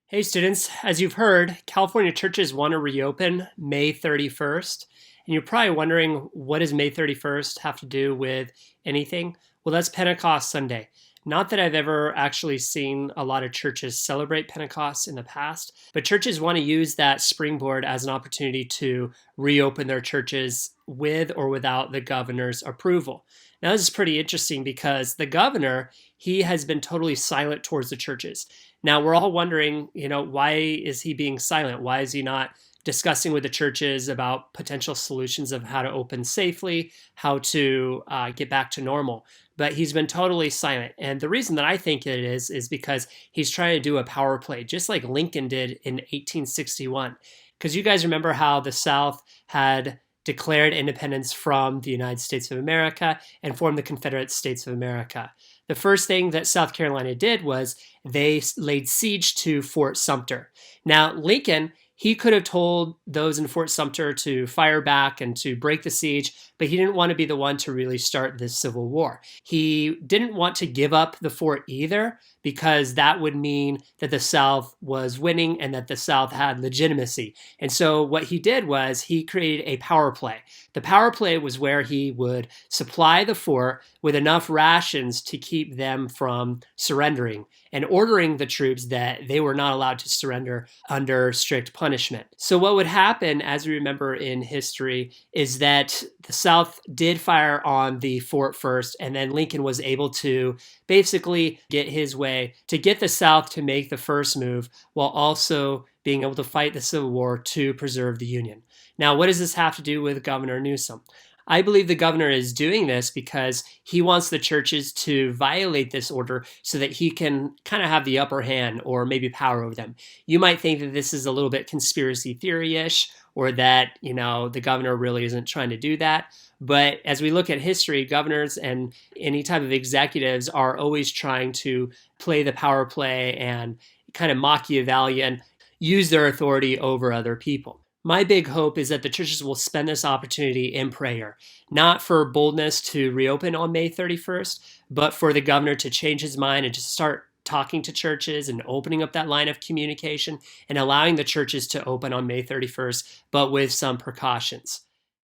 Hey students, as you've heard, California churches want to reopen May 31st. And you're probably wondering, what does May 31st have to do with anything? Well, that's Pentecost Sunday. Not that I've ever actually seen a lot of churches celebrate Pentecost in the past, but churches want to use that springboard as an opportunity to reopen their churches with or without the governor's approval. Now, this is pretty interesting because the governor, he has been totally silent towards the churches. Now, we're all wondering, why is he being silent? Why is he not discussing with the churches about potential solutions of how to open safely, how to get back to normal? But he's been totally silent. And the reason that I think it is because he's trying to do a power play, just like Lincoln did in 1861. Because you guys remember how the South had declared independence from the United States of America and formed the Confederate States of America. The first thing that South Carolina did was they laid siege to Fort Sumter. Now, Lincoln, he could have told those in Fort Sumter to fire back and to break the siege, but he didn't want to be the one to really start this Civil War. He didn't want to give up the fort either, because that would mean that the South was winning and that the South had legitimacy. And so what he did was he created a power play. The power play was where he would supply the fort with enough rations to keep them from surrendering and ordering the troops that they were not allowed to surrender under strict punishment. So what would happen, as we remember in history, is that the South did fire on the fort first, and then Lincoln was able to basically get his way to get the South to make the first move while also being able to fight the Civil War to preserve the Union. Now, what does this have to do with Governor Newsom? I believe the governor is doing this because he wants the churches to violate this order so that he can kind of have the upper hand or maybe power over them. You might think that this is a little bit conspiracy theory-ish, or that, the governor really isn't trying to do that. But as we look at history, governors and any type of executives are always trying to play the power play and kind of Machiavellian, use their authority over other people. My big hope is that the churches will spend this opportunity in prayer, not for boldness to reopen on May 31st, but for the governor to change his mind and to start talking to churches and opening up that line of communication and allowing the churches to open on May 31st, but with some precautions.